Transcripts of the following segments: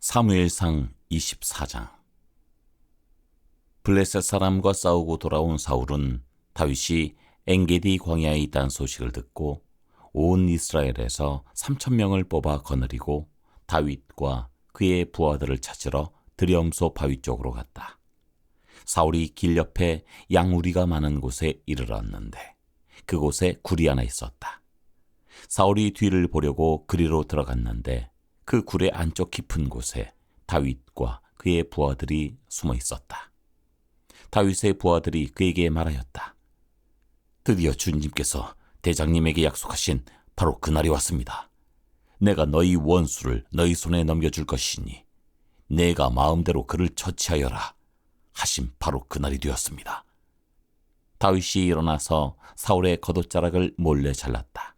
사무엘상 24장. 블레셋 사람과 싸우고 돌아온 사울은 다윗이 엔게디 광야에 있다는 소식을 듣고 온 이스라엘에서 3,000명을 뽑아 거느리고 다윗과 그의 부하들을 찾으러 드럸소 바위 쪽으로 갔다. 사울이 길 옆에 양우리가 많은 곳에 이르렀는데 그곳에 굴이 하나 있었다. 사울이 뒤를 보려고 그리로 들어갔는데 그 굴의 안쪽 깊은 곳에 다윗과 그의 부하들이 숨어 있었다. 다윗의 부하들이 그에게 말하였다. 드디어 주님께서 대장님에게 약속하신 바로 그날이 왔습니다. 내가 너희 원수를 너희 손에 넘겨줄 것이니 내가 마음대로 그를 처치하여라 하신 바로 그날이 되었습니다. 다윗이 일어나서 사울의 겉옷자락을 몰래 잘랐다.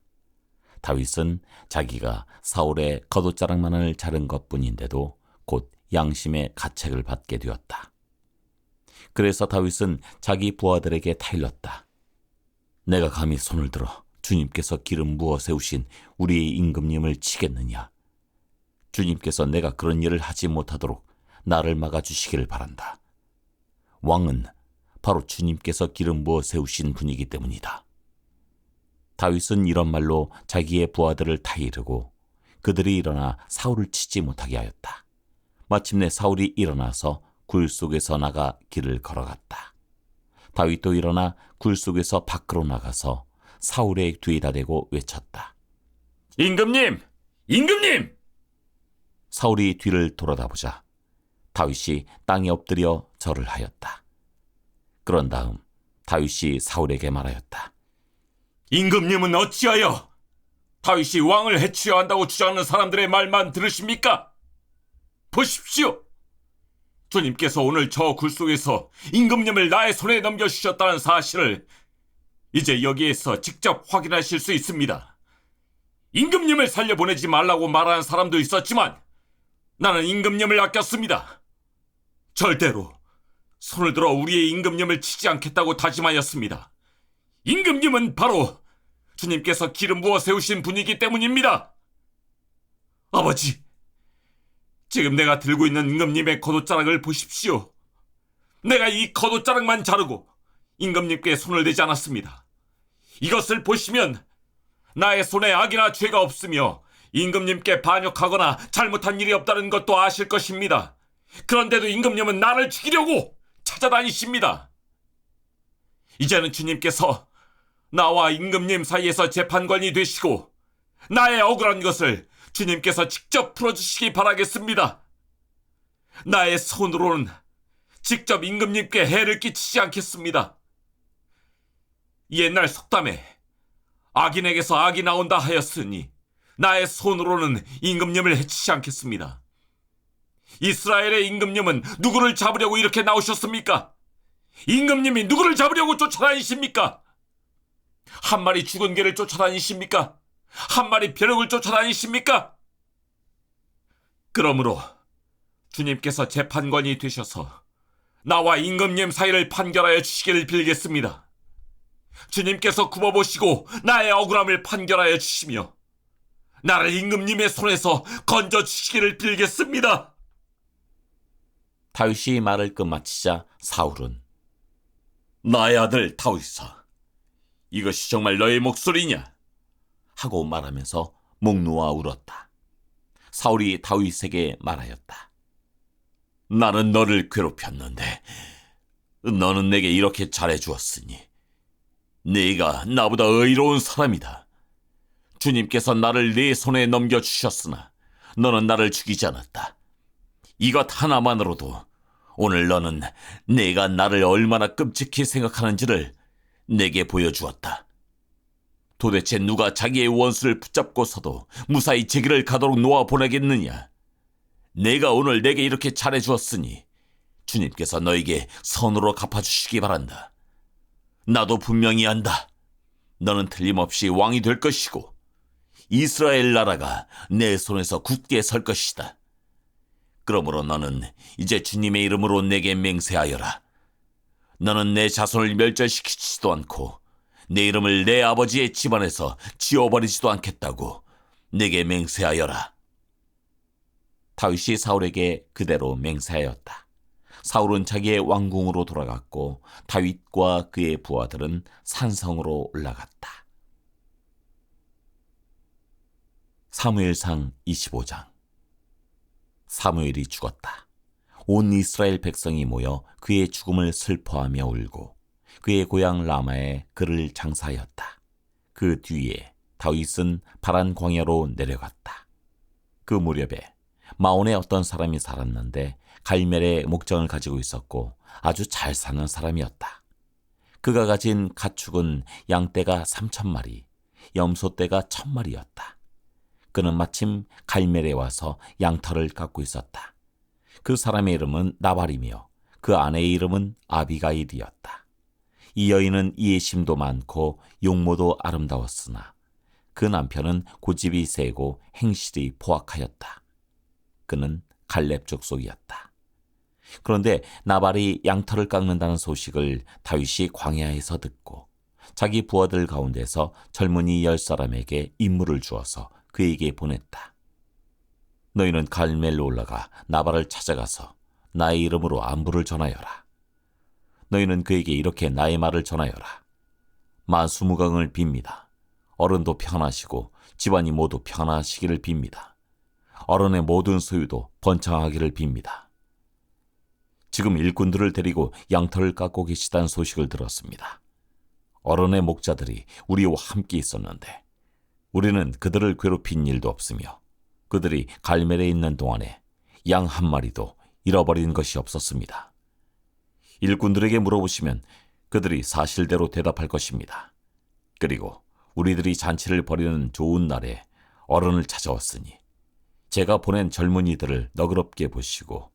다윗은 자기가 사울의 겉옷자락만을 자른 것뿐인데도 곧 양심의 가책을 받게 되었다. 그래서 다윗은 자기 부하들에게 타일렀다. 내가 감히 손을 들어 주님께서 기름 부어 세우신 우리의 임금님을 치겠느냐? 주님께서 내가 그런 일을 하지 못하도록 나를 막아주시기를 바란다. 왕은 바로 주님께서 기름 부어 세우신 분이기 때문이다. 다윗은 이런 말로 자기의 부하들을 타이르고 그들이 일어나 사울을 치지 못하게 하였다. 마침내 사울이 일어나서 굴 속에서 나가 길을 걸어갔다. 다윗도 일어나 굴 속에서 밖으로 나가서 사울의 뒤에다 대고 외쳤다. 임금님! 임금님! 사울이 뒤를 돌아다보자 다윗이 땅에 엎드려 절을 하였다. 그런 다음 다윗이 사울에게 말하였다. 임금님은 어찌하여 다윗이 왕을 해치려 한다고 주장하는 사람들의 말만 들으십니까? 보십시오. 주님께서 오늘 저 굴 속에서 임금님을 나의 손에 넘겨주셨다는 사실을 이제 여기에서 직접 확인하실 수 있습니다. 임금님을 살려보내지 말라고 말하는 사람도 있었지만 나는 임금님을 아꼈습니다. 절대로 손을 들어 우리의 임금님을 치지 않겠다고 다짐하였습니다. 임금님은 바로 주님께서 기름 부어 세우신 분이기 때문입니다. 아버지, 지금 내가 들고 있는 임금님의 겉옷자락을 보십시오. 내가 이 겉옷자락만 자르고 임금님께 손을 대지 않았습니다. 이것을 보시면 나의 손에 악이나 죄가 없으며 임금님께 반역하거나 잘못한 일이 없다는 것도 아실 것입니다. 그런데도 임금님은 나를 죽이려고 찾아다니십니다. 이제는 주님께서 나와 임금님 사이에서 재판관이 되시고 나의 억울한 것을 주님께서 직접 풀어주시기 바라겠습니다. 나의 손으로는 직접 임금님께 해를 끼치지 않겠습니다. 옛날 속담에 악인에게서 악이 나온다 하였으니 나의 손으로는 임금님을 해치지 않겠습니다. 이스라엘의 임금님은 누구를 잡으려고 이렇게 나오셨습니까? 임금님이 누구를 잡으려고 쫓아다니십니까? 한 마리 죽은 개를 쫓아다니십니까? 한 마리 벼룩을 쫓아다니십니까? 그러므로 주님께서 재판관이 되셔서 나와 임금님 사이를 판결하여 주시기를 빌겠습니다. 주님께서 굽어보시고 나의 억울함을 판결하여 주시며 나를 임금님의 손에서 건져주시기를 빌겠습니다. 다윗이 말을 끝마치자 사울은 나의 아들 다윗아, 이것이 정말 너의 목소리냐? 하고 말하면서 목 놓아 울었다. 사울이 다윗에게 말하였다. 나는 너를 괴롭혔는데 너는 내게 이렇게 잘해주었으니 네가 나보다 의로운 사람이다. 주님께서 나를 네 손에 넘겨주셨으나 너는 나를 죽이지 않았다. 이것 하나만으로도 오늘 너는 내가 나를 얼마나 끔찍히 생각하는지를 내게 보여주었다. 도대체 누가 자기의 원수를 붙잡고서도 무사히 제 길을 가도록 놓아보내겠느냐? 내가 오늘 내게 이렇게 잘해주었으니 주님께서 너에게 선으로 갚아주시기 바란다. 나도 분명히 안다. 너는 틀림없이 왕이 될 것이고 이스라엘 나라가 내 손에서 굳게 설 것이다. 그러므로 너는 이제 주님의 이름으로 내게 맹세하여라. 너는 내 자손을 멸절시키지도 않고 내 이름을 내 아버지의 집안에서 지워버리지도 않겠다고 내게 맹세하여라. 다윗이 사울에게 그대로 맹세하였다. 사울은 자기의 왕궁으로 돌아갔고 다윗과 그의 부하들은 산성으로 올라갔다. 사무엘상 25장. 사무엘이 죽었다. 온 이스라엘 백성이 모여 그의 죽음을 슬퍼하며 울고 그의 고향 라마에 그를 장사하였다. 그 뒤에 다윗은 바란 광야로 내려갔다. 그 무렵에 마온에 어떤 사람이 살았는데 갈멜의 목장을 가지고 있었고 아주 잘 사는 사람이었다. 그가 가진 가축은 양떼가 3,000마리, 염소떼가 1,000마리였다. 그는 마침 갈멜에 와서 양털을 깎고 있었다. 그 사람의 이름은 나발이며 그 아내의 이름은 아비가일이었다. 이 여인은 이해심도 많고 용모도 아름다웠으나 그 남편은 고집이 세고 행실이 포악하였다. 그는 갈렙 족속이었다. 그런데 나발이 양털을 깎는다는 소식을 다윗이 광야에서 듣고 자기 부하들 가운데서 젊은이 10사람에게 임무를 주어서 그에게 보냈다. 너희는 갈멜로 올라가 나발을 찾아가서 나의 이름으로 안부를 전하여라. 너희는 그에게 이렇게 나의 말을 전하여라. 만수무강을 빕니다. 어른도 평안하시고 집안이 모두 평안하시기를 빕니다. 어른의 모든 소유도 번창하기를 빕니다. 지금 일꾼들을 데리고 양털을 깎고 계시다는 소식을 들었습니다. 어른의 목자들이 우리와 함께 있었는데 우리는 그들을 괴롭힌 일도 없으며 그들이 갈멜에 있는 동안에 양 한 마리도 잃어버린 것이 없었습니다. 일꾼들에게 물어보시면 그들이 사실대로 대답할 것입니다. 그리고 우리들이 잔치를 벌이는 좋은 날에 어른을 찾아왔으니 제가 보낸 젊은이들을 너그럽게 보시고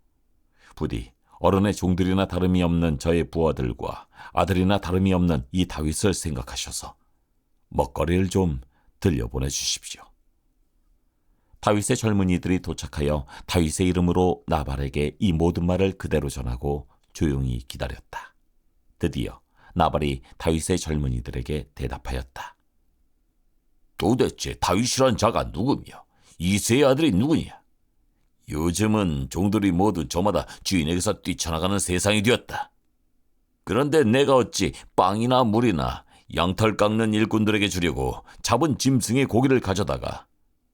부디 어른의 종들이나 다름이 없는 저의 부하들과 아들이나 다름이 없는 이 다윗을 생각하셔서 먹거리를 좀 들려보내 주십시오. 다윗의 젊은이들이 도착하여 다윗의 이름으로 나발에게 이 모든 말을 그대로 전하고 조용히 기다렸다. 드디어 나발이 다윗의 젊은이들에게 대답하였다. 도대체 다윗이란 자가 누구며 이새의 아들이 누구냐? 요즘은 종들이 모두 저마다 주인에게서 뛰쳐나가는 세상이 되었다. 그런데 내가 어찌 빵이나 물이나 양털 깎는 일꾼들에게 주려고 잡은 짐승의 고기를 가져다가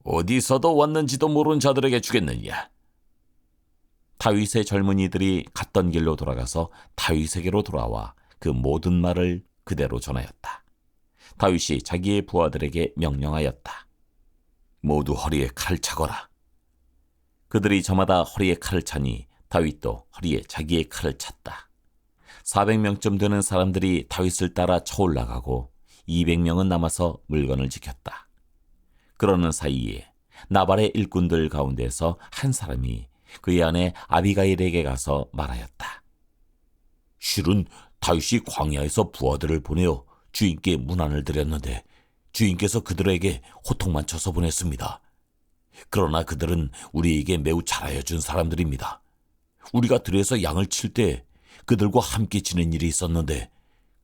어디서도 왔는지도 모르는 자들에게 주겠느냐? 다윗의 젊은이들이 갔던 길로 돌아가서 다윗에게로 돌아와 그 모든 말을 그대로 전하였다. 다윗이 자기의 부하들에게 명령하였다. 모두 허리에 칼을 차거라. 그들이 저마다 허리에 칼을 차니 다윗도 허리에 자기의 칼을 찼다. 400명쯤 되는 사람들이 다윗을 따라 쳐올라가고 200명은 남아서 물건을 지켰다. 그러는 사이에 나발의 일꾼들 가운데서 한 사람이 그의 아내 아비가일에게 가서 말하였다. 실은 다윗이 광야에서 부하들을 보내어 주인께 문안을 드렸는데 주인께서 그들에게 호통만 쳐서 보냈습니다. 그러나 그들은 우리에게 매우 잘하여 준 사람들입니다. 우리가 들에서 양을 칠 때 그들과 함께 지낸 일이 있었는데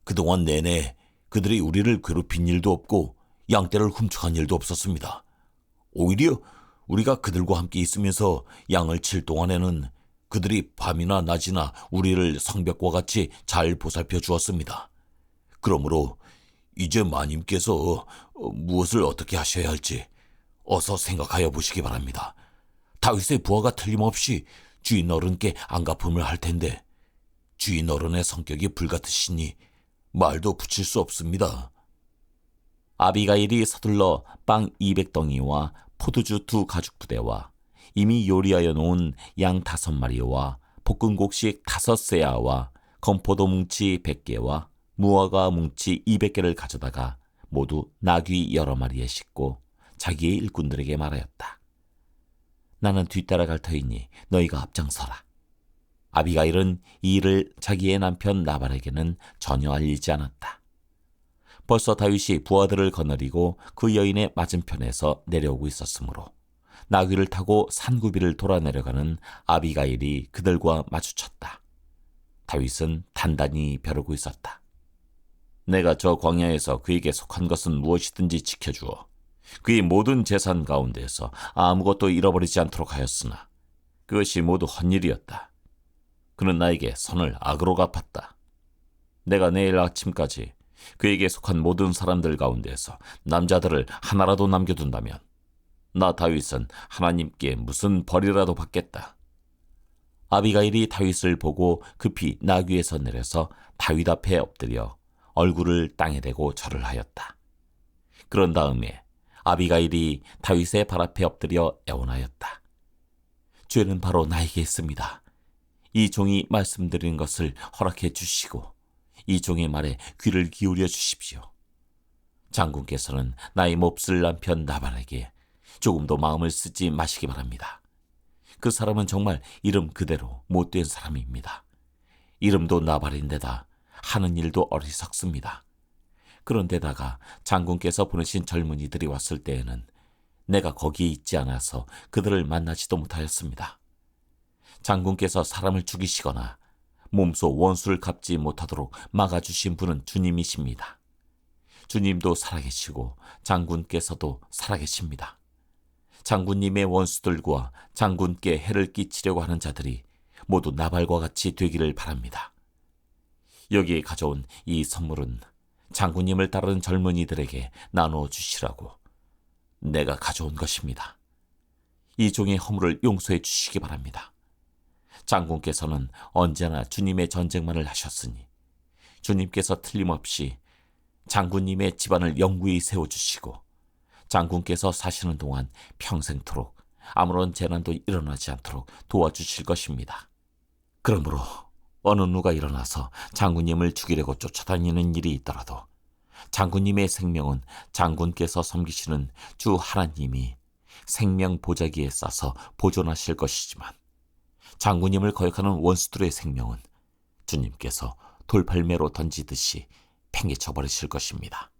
그동안 내내 그들이 우리를 괴롭힌 일도 없고 양떼를 훔쳐간 일도 없었습니다. 오히려 우리가 그들과 함께 있으면서 양을 칠 동안에는 그들이 밤이나 낮이나 우리를 성벽과 같이 잘 보살펴 주었습니다. 그러므로 이제 마님께서 무엇을 어떻게 하셔야 할지 어서 생각하여 보시기 바랍니다. 다윗의 부하가 틀림없이 주인 어른께 안갚음을 할 텐데 주인 어른의 성격이 불같으시니 말도 붙일 수 없습니다. 아비가일이 서둘러 빵 200덩이와 포도주 2가죽부대와 이미 요리하여 놓은 양 5마리와 볶은 곡식 5세아와 건포도 뭉치 100개와 무화과 뭉치 200개를 가져다가 모두 나귀 여러 마리에 싣고 자기의 일꾼들에게 말하였다. 나는 뒤따라갈 터이니 너희가 앞장서라. 아비가일은 이 일을 자기의 남편 나발에게는 전혀 알리지 않았다. 벌써 다윗이 부하들을 거느리고 그 여인의 맞은편에서 내려오고 있었으므로 나귀를 타고 산구비를 돌아 내려가는 아비가일이 그들과 마주쳤다. 다윗은 단단히 벼르고 있었다. 내가 저 광야에서 그에게 속한 것은 무엇이든지 지켜주어 그의 모든 재산 가운데서 아무것도 잃어버리지 않도록 하였으나 그것이 모두 헛일이었다. 그는 나에게 선을 악으로 갚았다. 내가 내일 아침까지 그에게 속한 모든 사람들 가운데에서 남자들을 하나라도 남겨둔다면 나 다윗은 하나님께 무슨 벌이라도 받겠다. 아비가일이 다윗을 보고 급히 나귀에서 내려서 다윗 앞에 엎드려 얼굴을 땅에 대고 절을 하였다. 그런 다음에 아비가일이 다윗의 발 앞에 엎드려 애원하였다. 죄는 바로 나에게 있습니다. 이 종이 말씀드린 것을 허락해 주시고 이 종의 말에 귀를 기울여 주십시오. 장군께서는 나의 몹쓸 남편 나발에게 조금도 마음을 쓰지 마시기 바랍니다. 그 사람은 정말 이름 그대로 못된 사람입니다. 이름도 나발인데다 하는 일도 어리석습니다. 그런데다가 장군께서 보내신 젊은이들이 왔을 때에는 내가 거기에 있지 않아서 그들을 만나지도 못하였습니다. 장군께서 사람을 죽이시거나 몸소 원수를 갚지 못하도록 막아주신 분은 주님이십니다. 주님도 살아계시고 장군께서도 살아계십니다. 장군님의 원수들과 장군께 해를 끼치려고 하는 자들이 모두 나발과 같이 되기를 바랍니다. 여기에 가져온 이 선물은 장군님을 따르는 젊은이들에게 나누어 주시라고 내가 가져온 것입니다. 이 종의 허물을 용서해 주시기 바랍니다. 장군께서는 언제나 주님의 전쟁만을 하셨으니 주님께서 틀림없이 장군님의 집안을 영구히 세워주시고 장군께서 사시는 동안 평생토록 아무런 재난도 일어나지 않도록 도와주실 것입니다. 그러므로 어느 누가 일어나서 장군님을 죽이려고 쫓아다니는 일이 있더라도 장군님의 생명은 장군께서 섬기시는 주 하나님이 생명 보자기에 싸서 보존하실 것이지만 장군님을 거역하는 원수들의 생명은 주님께서 돌팔매로 던지듯이 팽개쳐버리실 것입니다.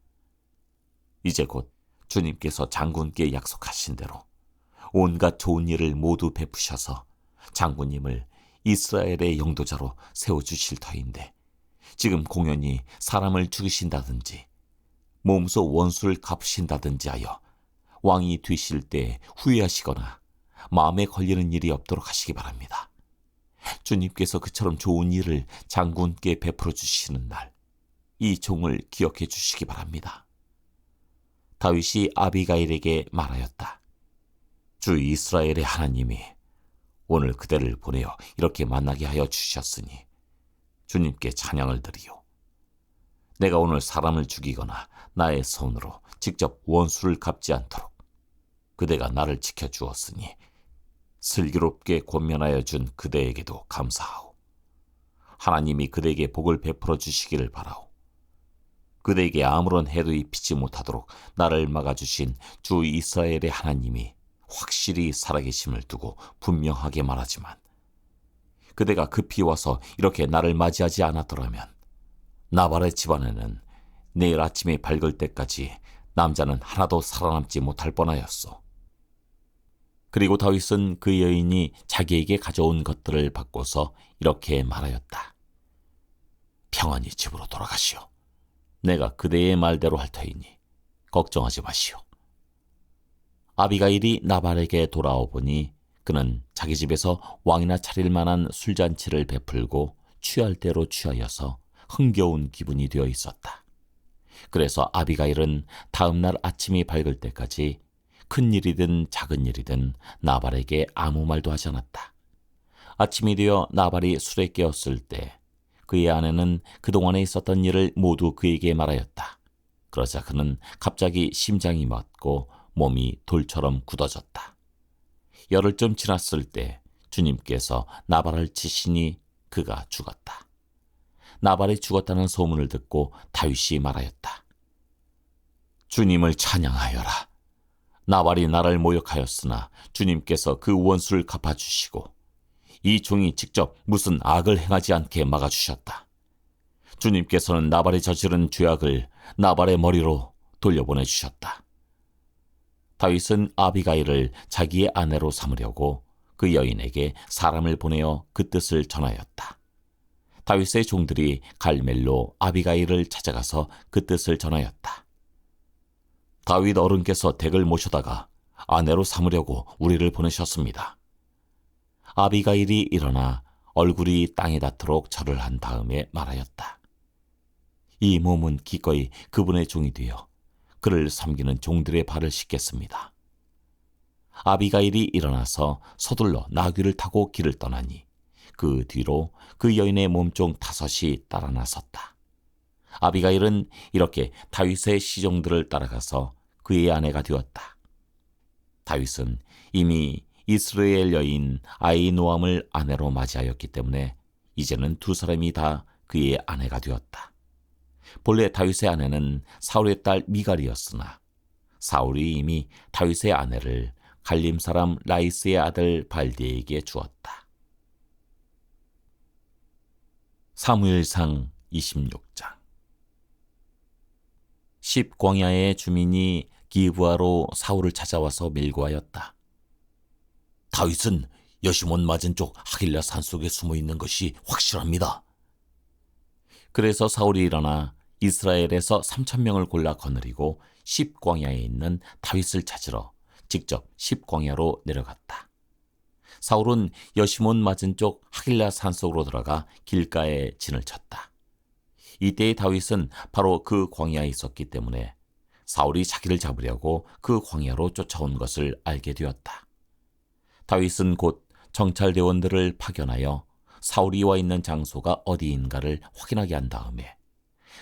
이제 곧 주님께서 장군께 약속하신 대로 온갖 좋은 일을 모두 베푸셔서 장군님을 이스라엘의 영도자로 세워주실 터인데 지금 공연히 사람을 죽이신다든지 몸소 원수를 갚으신다든지 하여 왕이 되실 때 후회하시거나 마음에 걸리는 일이 없도록 하시기 바랍니다. 주님께서 그처럼 좋은 일을 장군께 베풀어 주시는 날, 이 종을 기억해 주시기 바랍니다. 다윗이 아비가일에게 말하였다. 주 이스라엘의 하나님이 오늘 그대를 보내어 이렇게 만나게 하여 주셨으니 주님께 찬양을 드리요. 내가 오늘 사람을 죽이거나 나의 손으로 직접 원수를 갚지 않도록 그대가 나를 지켜주었으니 슬기롭게 권면하여 준 그대에게도 감사하오. 하나님이 그대에게 복을 베풀어 주시기를 바라오. 그대에게 아무런 해도 입히지 못하도록 나를 막아주신 주 이스라엘의 하나님이 확실히 살아계심을 두고 분명하게 말하지만 그대가 급히 와서 이렇게 나를 맞이하지 않았더라면 나발의 집안에는 내일 아침이 밝을 때까지 남자는 하나도 살아남지 못할 뻔하였소. 그리고 다윗은 그 여인이 자기에게 가져온 것들을 받고서 이렇게 말하였다. 평안히 집으로 돌아가시오. 내가 그대의 말대로 할 터이니 걱정하지 마시오. 아비가일이 나발에게 돌아오 보니 그는 자기 집에서 왕이나 차릴 만한 술잔치를 베풀고 취할 대로 취하여서 흥겨운 기분이 되어 있었다. 그래서 아비가일은 다음 날 아침이 밝을 때까지 큰 일이든 작은 일이든 나발에게 아무 말도 하지 않았다. 아침이 되어 나발이 술에 깨었을 때 그의 아내는 그동안에 있었던 일을 모두 그에게 말하였다. 그러자 그는 갑자기 심장이 멎고 몸이 돌처럼 굳어졌다. 열흘쯤 지났을 때 주님께서 나발을 치시니 그가 죽었다. 나발이 죽었다는 소문을 듣고 다윗이 말하였다. 주님을 찬양하여라. 나발이 나를 모욕하였으나 주님께서 그 원수를 갚아주시고 이 종이 직접 무슨 악을 행하지 않게 막아주셨다. 주님께서는 나발이 저지른 죄악을 나발의 머리로 돌려보내주셨다. 다윗은 아비가일을 자기의 아내로 삼으려고 그 여인에게 사람을 보내어 그 뜻을 전하였다. 다윗의 종들이 갈멜로 아비가일을 찾아가서 그 뜻을 전하였다. 다윗 어른께서 댁을 모셔다가 아내로 삼으려고 우리를 보내셨습니다. 아비가일이 일어나 얼굴이 땅에 닿도록 절을 한 다음에 말하였다. 이 몸은 기꺼이 그분의 종이 되어 그를 섬기는 종들의 발을 씻겠습니다. 아비가일이 일어나서 서둘러 나귀를 타고 길을 떠나니 그 뒤로 그 여인의 몸종 5이 따라 나섰다. 아비가일은 이렇게 다윗의 시종들을 따라가서 그의 아내가 되었다. 다윗은 이미 이스라엘 여인 아히노암을 아내로 맞이하였기 때문에 이제는 2사람이 다 그의 아내가 되었다. 본래 다윗의 아내는 사울의 딸 미갈이었으나 사울이 이미 다윗의 아내를 갈림 사람 라이스의 아들 발디에게 주었다. 사무엘상 26장. 십광야의 주민이 기브아로 사울을 찾아와서 밀고하였다. 다윗은 여시몬 맞은 쪽 하길라 산속에 숨어 있는 것이 확실합니다. 그래서 사울이 일어나 이스라엘에서 3,000명을 골라 거느리고 십광야에 있는 다윗을 찾으러 직접 십광야로 내려갔다. 사울은 여시몬 맞은 쪽 하길라 산속으로 들어가 길가에 진을 쳤다. 이때의 다윗은 바로 그 광야에 있었기 때문에 사울이 자기를 잡으려고 그 광야로 쫓아온 것을 알게 되었다. 다윗은 곧 정찰대원들을 파견하여 사울이 와 있는 장소가 어디인가를 확인하게 한 다음에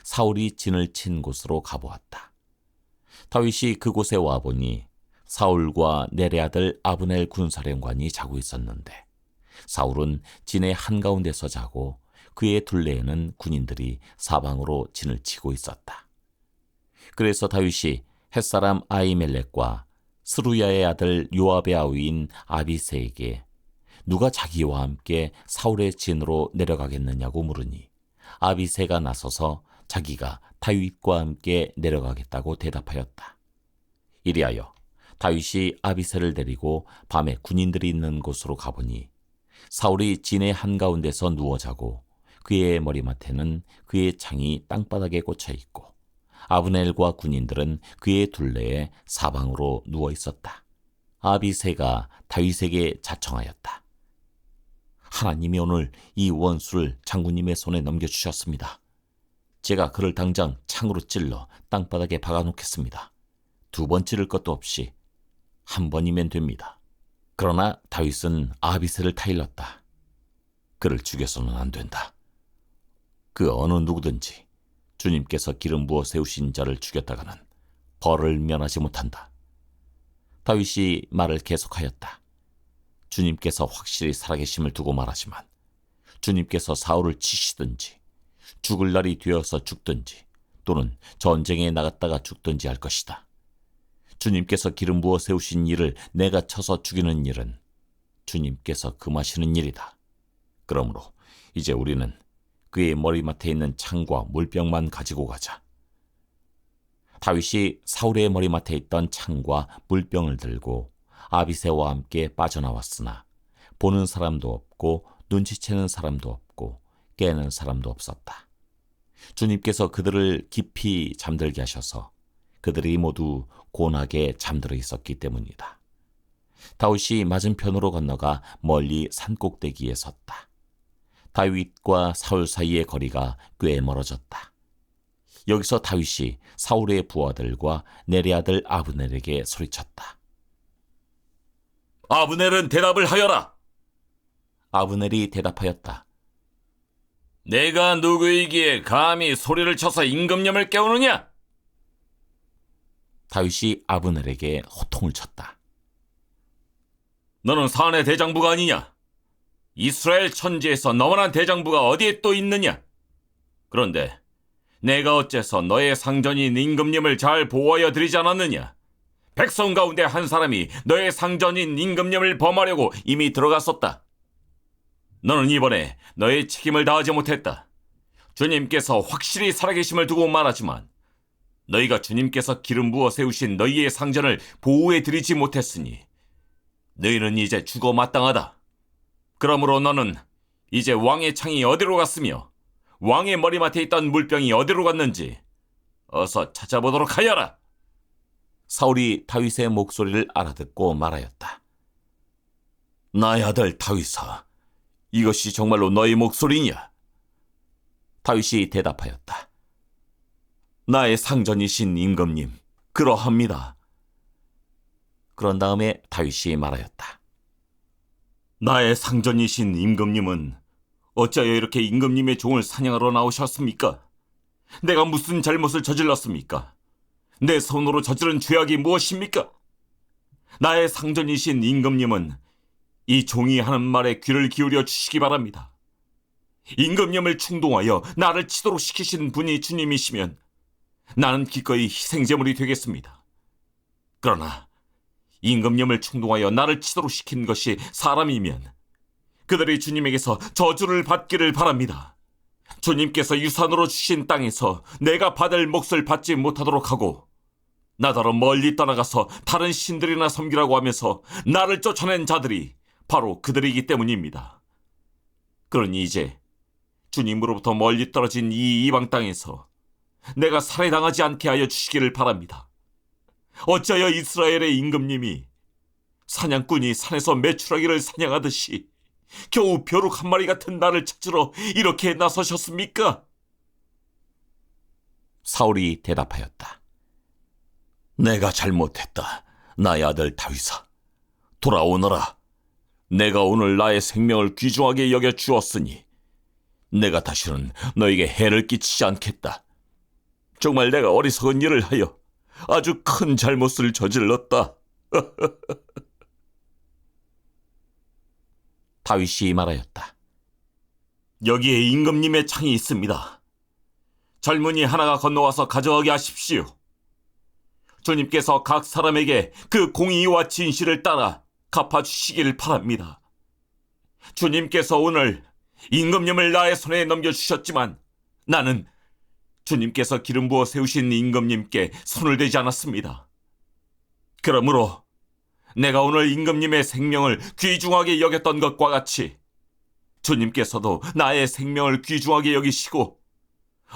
사울이 진을 친 곳으로 가보았다. 다윗이 그곳에 와보니 사울과 넬의 아들 아브넬 군사령관이 자고 있었는데 사울은 진의 한가운데서 자고 그의 둘레에는 군인들이 사방으로 진을 치고 있었다. 그래서 다윗이 햇사람 아히멜렉과 스루야의 아들 요압의 아우인 아비새에게 누가 자기와 함께 사울의 진으로 내려가겠느냐고 물으니 아비새가 나서서 자기가 다윗과 함께 내려가겠다고 대답하였다. 이리하여 다윗이 아비새를 데리고 밤에 군인들이 있는 곳으로 가보니 사울이 진의 한가운데서 누워 자고 그의 머리맡에는 그의 창이 땅바닥에 꽂혀 있고 아브넬과 군인들은 그의 둘레에 사방으로 누워 있었다. 아비새가 다윗에게 자청하였다. 하나님이 오늘 이 원수를 장군님의 손에 넘겨주셨습니다. 제가 그를 당장 창으로 찔러 땅바닥에 박아놓겠습니다. 2번 찌를 것도 없이 1번이면 됩니다. 그러나 다윗은 아비새를 타일렀다. 그를 죽여서는 안 된다. 그 어느 누구든지 주님께서 기름 부어 세우신 자를 죽였다가는 벌을 면하지 못한다. 다윗이 말을 계속하였다. 주님께서 확실히 살아계심을 두고 말하지만 주님께서 사울을 치시든지 죽을 날이 되어서 죽든지 또는 전쟁에 나갔다가 죽든지 할 것이다. 주님께서 기름 부어 세우신 이를 내가 쳐서 죽이는 일은 주님께서 금하시는 일이다. 그러므로 이제 우리는 그의 머리맡에 있는 창과 물병만 가지고 가자. 다윗이 사울의 머리맡에 있던 창과 물병을 들고 아비새와 함께 빠져나왔으나 보는 사람도 없고 눈치채는 사람도 없고 깨는 사람도 없었다. 주님께서 그들을 깊이 잠들게 하셔서 그들이 모두 곤하게 잠들어 있었기 때문이다. 다윗이 맞은편으로 건너가 멀리 산꼭대기에 섰다. 다윗과 사울 사이의 거리가 꽤 멀어졌다. 여기서 다윗이 사울의 부하들과 넬의 아들 아브넬에게 소리쳤다. 아브넬은 대답을 하여라. 아브넬이 대답하였다. 내가 누구이기에 감히 소리를 쳐서 임금님을 깨우느냐? 다윗이 아브넬에게 호통을 쳤다. 너는 사내 대장부가 아니냐? 이스라엘 천지에서 너만한 대장부가 어디에 또 있느냐? 그런데 내가 어째서 너의 상전인 임금님을 잘 보호하여 드리지 않았느냐? 백성 가운데 한 사람이 너의 상전인 임금님을 범하려고 이미 들어갔었다. 너는 이번에 너의 책임을 다하지 못했다. 주님께서 확실히 살아계심을 두고 말하지만 너희가 주님께서 기름 부어 세우신 너희의 상전을 보호해 드리지 못했으니 너희는 이제 죽어 마땅하다. 그러므로 너는 이제 왕의 창이 어디로 갔으며 왕의 머리맡에 있던 물병이 어디로 갔는지 어서 찾아보도록 하여라. 사울이 다윗의 목소리를 알아듣고 말하였다. 나의 아들 다윗아, 이것이 정말로 너의 목소리냐? 다윗이 대답하였다. 나의 상전이신 임금님, 그러합니다. 그런 다음에 다윗이 말하였다. 나의 상전이신 임금님은 어찌하여 이렇게 임금님의 종을 사냥하러 나오셨습니까? 내가 무슨 잘못을 저질렀습니까? 내 손으로 저지른 죄악이 무엇입니까? 나의 상전이신 임금님은 이 종이 하는 말에 귀를 기울여 주시기 바랍니다. 임금님을 충동하여 나를 치도록 시키신 분이 주님이시면 나는 기꺼이 희생제물이 되겠습니다. 그러나 임금님을 충동하여 나를 치도록 시킨 것이 사람이면 그들이 주님에게서 저주를 받기를 바랍니다. 주님께서 유산으로 주신 땅에서 내가 받을 몫을 받지 못하도록 하고 나더러 멀리 떠나가서 다른 신들이나 섬기라고 하면서 나를 쫓아낸 자들이 바로 그들이기 때문입니다. 그러니 이제 주님으로부터 멀리 떨어진 이 이방 땅에서 내가 살해당하지 않게 하여 주시기를 바랍니다. 어찌하여 이스라엘의 임금님이 사냥꾼이 산에서 메추라기를 사냥하듯이 겨우 벼룩 한 마리 같은 나를 찾으러 이렇게 나서셨습니까? 사울이 대답하였다. 내가 잘못했다. 나의 아들 다윗아, 돌아오너라. 내가 오늘 나의 생명을 귀중하게 여겨 주었으니 내가 다시는 너에게 해를 끼치지 않겠다. 정말 내가 어리석은 일을 하여 아주 큰 잘못을 저질렀다. 다윗이 말하였다. 여기에 임금님의 창이 있습니다. 젊은이 하나가 건너와서 가져가게 하십시오. 주님께서 각 사람에게 그 공의와 진실을 따라 갚아주시기를 바랍니다. 주님께서 오늘 임금님을 나의 손에 넘겨주셨지만 나는 주님께서 기름 부어 세우신 임금님께 손을 대지 않았습니다. 그러므로 내가 오늘 임금님의 생명을 귀중하게 여겼던 것과 같이 주님께서도 나의 생명을 귀중하게 여기시고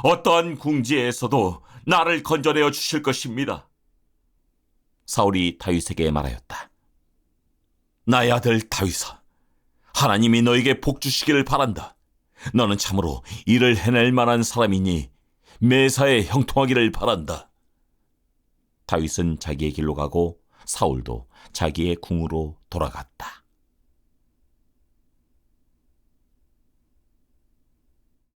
어떠한 궁지에서도 나를 건져내어 주실 것입니다. 사울이 다윗에게 말하였다. 나의 아들 다윗아, 하나님이 너에게 복 주시기를 바란다. 너는 참으로 일을 해낼 만한 사람이니 매사에 형통하기를 바란다. 다윗은 자기의 길로 가고 사울도 자기의 궁으로 돌아갔다.